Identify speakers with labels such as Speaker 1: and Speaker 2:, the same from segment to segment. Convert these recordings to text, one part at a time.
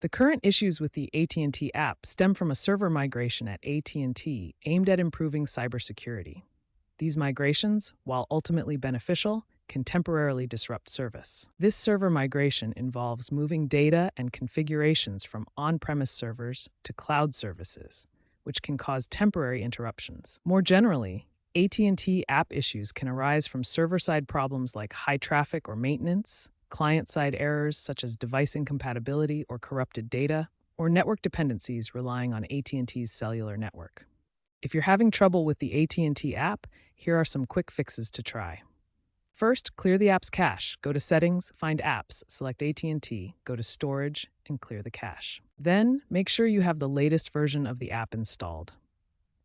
Speaker 1: The current issues with the AT&T app stem from a server migration at AT&T aimed at improving cybersecurity. These migrations, while ultimately beneficial, can temporarily disrupt service. This server migration involves moving data and configurations from on-premise servers to cloud services, which can cause temporary interruptions. More generally, AT&T app issues can arise from server-side problems like high traffic or maintenance, client-side errors such as device incompatibility or corrupted data, or network dependencies relying on AT&T's cellular network. If you're having trouble with the AT&T app, here are some quick fixes to try. First, clear the app's cache. Go to Settings, find Apps, select AT&T, go to Storage, and clear the cache. Then, make sure you have the latest version of the app installed.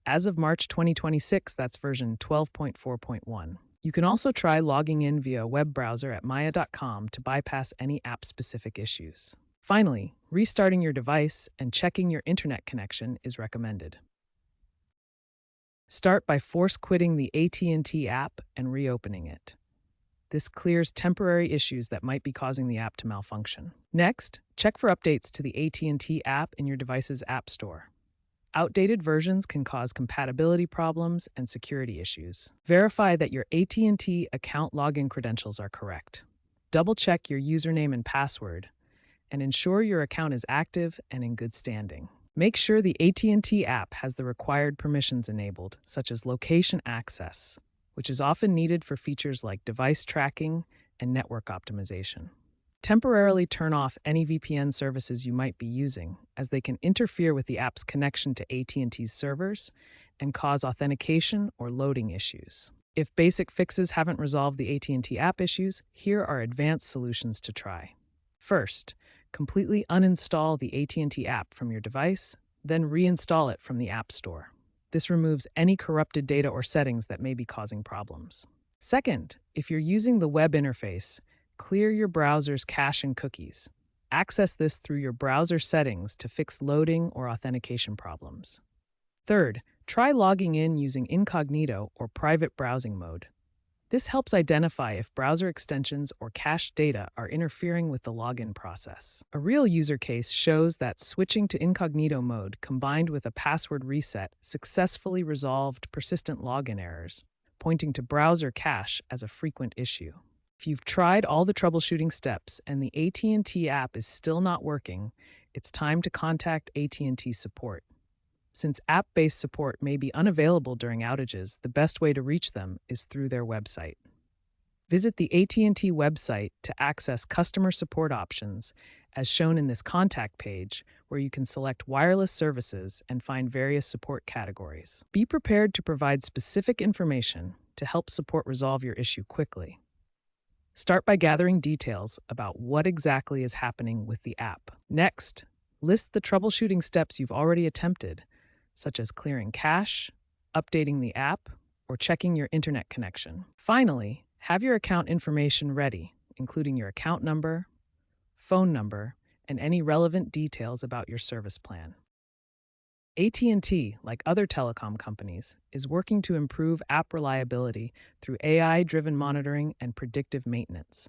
Speaker 1: As of March 2026, that's version 12.4.1. You can also try logging in via a web browser at maya.com to bypass any app-specific issues. Finally, restarting your device and checking your internet connection is recommended. Start by force quitting the AT&T app and reopening it. This clears temporary issues that might be causing the app to malfunction. Next, check for updates to the AT&T app in your device's app store. Outdated versions can cause compatibility problems and security issues. Verify that your AT&T account login credentials are correct. Double-check your username and password, and ensure your account is active and in good standing. Make sure the AT&T app has the required permissions enabled, such as location access, which is often needed for features like device tracking and network optimization. Temporarily turn off any VPN services you might be using, as they can interfere with the app's connection to AT&T's servers and cause authentication or loading issues. If basic fixes haven't resolved the AT&T app issues, here are advanced solutions to try. First, completely uninstall the AT&T app from your device, then reinstall it from the App Store. This removes any corrupted data or settings that may be causing problems. Second, if you're using the web interface, clear your browser's cache and cookies. Access this through your browser settings to fix loading or authentication problems. Third, try logging in using incognito or private browsing mode. This helps identify if browser extensions or cached data are interfering with the login process. A real user case shows that switching to incognito mode combined with a password reset successfully resolved persistent login errors, pointing to browser cache as a frequent issue. If you've tried all the troubleshooting steps and the AT&T app is still not working, it's time to contact AT&T support. Since app-based support may be unavailable during outages, the best way to reach them is through their website. Visit the AT&T website to access customer support options, as shown in this contact page, where you can select wireless services and find various support categories. Be prepared to provide specific information to help support resolve your issue quickly. Start by gathering details about what exactly is happening with the app. Next, list the troubleshooting steps you've already attempted, such as clearing cache, updating the app, or checking your internet connection. Finally, have your account information ready, including your account number, phone number, and any relevant details about your service plan. AT&T, like other telecom companies, is working to improve app reliability through AI-driven monitoring and predictive maintenance.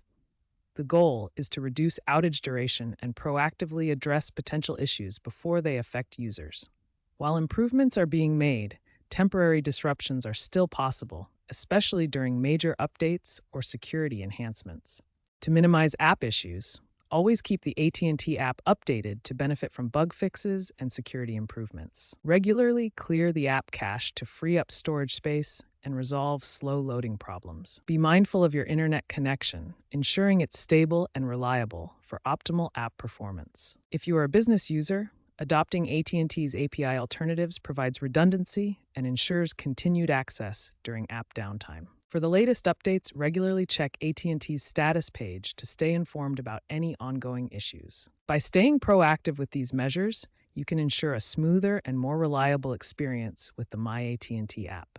Speaker 1: The goal is to reduce outage duration and proactively address potential issues before they affect users. While improvements are being made, temporary disruptions are still possible, especially during major updates or security enhancements. To minimize app issues, always keep the AT&T app updated to benefit from bug fixes and security improvements. Regularly clear the app cache to free up storage space and resolve slow loading problems. Be mindful of your internet connection, ensuring it's stable and reliable for optimal app performance. If you are a business user, adopting AT&T's API alternatives provides redundancy and ensures continued access during app downtime. For the latest updates, regularly check AT&T's status page to stay informed about any ongoing issues. By staying proactive with these measures, you can ensure a smoother and more reliable experience with the My AT&T app.